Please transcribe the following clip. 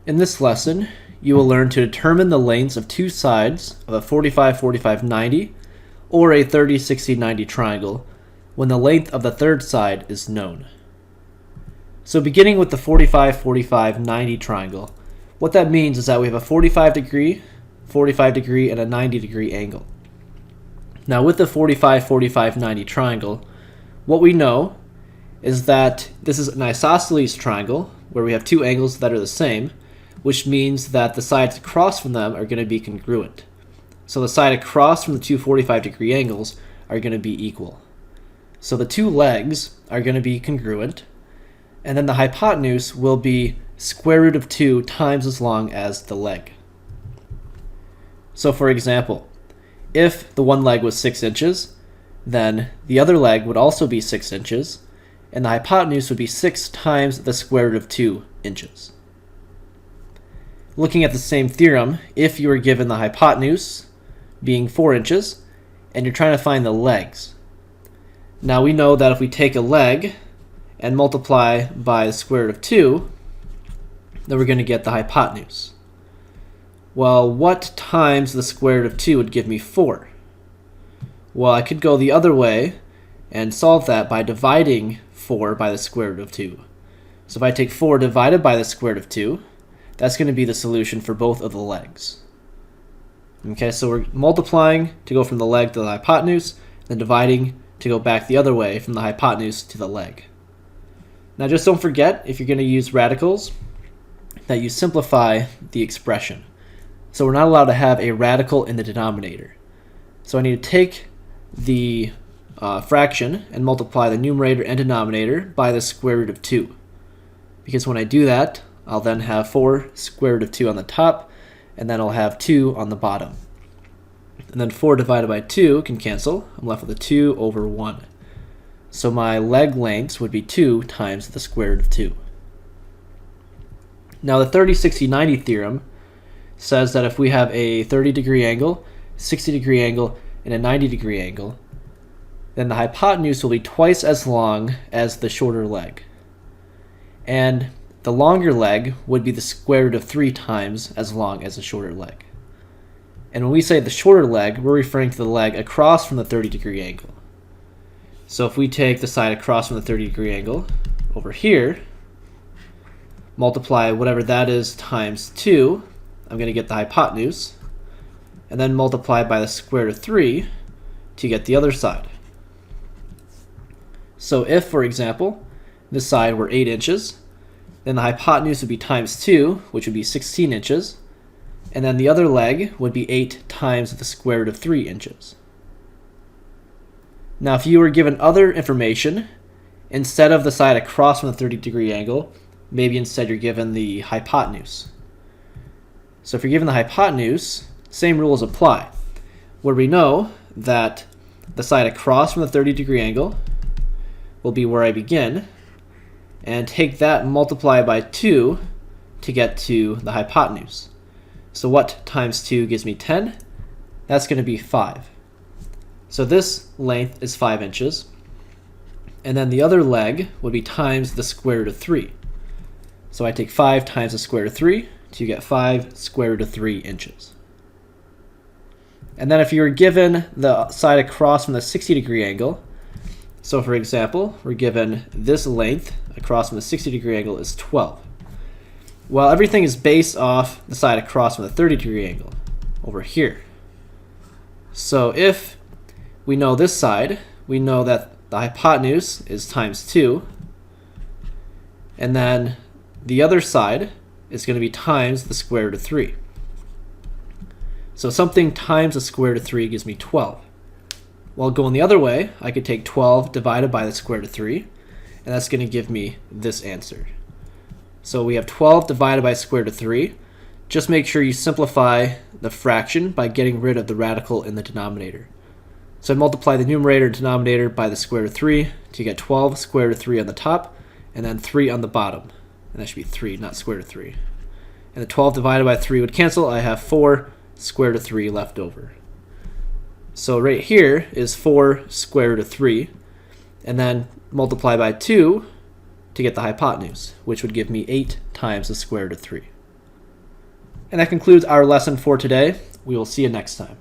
In this lesson, you will learn to determine the lengths of two sides of a 45-45-90 or a 30-60-90 triangle when the length of the third side is known. So beginning with the 45-45-90 triangle, what that means is that we have a 45 degree, and a 90 degree angle. Now with the 45-45-90 triangle, what we know is that this is an isosceles triangle where we have two angles that are the same, which means that the sides across from them are going to be congruent. So the side across from the two 45 degree angles are going to be equal. So the two legs are going to be congruent, and then the hypotenuse will be square root of 2 times as long as the leg. So for example, if the one leg was 6 inches, then the other leg would also be 6 inches, and the hypotenuse would be 6 times the square root of 2 inches. Looking at the same theorem, if you were given the hypotenuse being 4 inches, and you're trying to find the legs. Now we know that if we take a leg and multiply by the square root of 2, then we're going to get the hypotenuse. Well, what times the square root of 2 would give me 4? Well, I could go the other way and solve that by dividing 4 by the square root of 2. So if I take 4 divided by the square root of 2, that's going to be the solution for both of the legs. Okay, so we're multiplying to go from the leg to the hypotenuse, then dividing to go back the other way from the hypotenuse to the leg. Now just don't forget, if you're going to use radicals, that you simplify the expression. So we're not allowed to have a radical in the denominator. So I need to take the fraction and multiply the numerator and denominator by the square root of 2. Because when I do that, I'll then have 4 square root of 2 on the top, and then I'll have 2 on the bottom. And then 4 divided by 2 can cancel. I'm left with a 2 over 1. So my leg lengths would be 2 times the square root of 2. Now the 30-60-90 theorem says that if we have a 30 degree angle, 60 degree angle, and a 90 degree angle, then the hypotenuse will be twice as long as the shorter leg. And the longer leg would be the square root of 3 times as long as the shorter leg. And when we say the shorter leg, we're referring to the leg across from the 30 degree angle. So if we take the side across from the 30 degree angle over here, multiply whatever that is times 2, I'm going to get the hypotenuse, and then multiply by the square root of 3 to get the other side. So if, for example, this side were 8 inches, then the hypotenuse would be times 2, which would be 16 inches, and then the other leg would be 8 times the square root of 3 inches. Now if you were given other information, instead of the side across from the 30 degree angle, maybe instead you're given the hypotenuse. So if you're given the hypotenuse, same rules apply, where we know that the side across from the 30 degree angle will be where I begin, and take that and multiply by 2 to get to the hypotenuse. So what times 2 gives me 10? That's going to be 5. So this length is 5 inches, and then the other leg would be times the square root of 3. So I take 5 times the square root of 3 to get 5 square root of 3 inches. And then if you were given the side across from the 60 degree angle, so for example, we're given this length across from the 60 degree angle is 12. Well, everything is based off the side across from the 30 degree angle over here. So if we know this side, we know that the hypotenuse is times 2, and then the other side is going to be times the square root of 3. So something times the square root of 3 gives me 12. While going the other way, I could take 12 divided by the square root of 3, and that's going to give me this answer. So we have 12 divided by square root of 3. Just make sure you simplify the fraction by getting rid of the radical in the denominator. So I multiply the numerator and denominator by the square root of 3 to get 12 square root of 3 on the top, and then 3 on the bottom. And that should be 3, not square root of 3. And the 12 divided by 3 would cancel. I have 4 square root of 3 left over. So right here is 4 square root of 3, and then multiply by 2 to get the hypotenuse, which would give me 8 times the square root of 3. And that concludes our lesson for today. We will see you next time.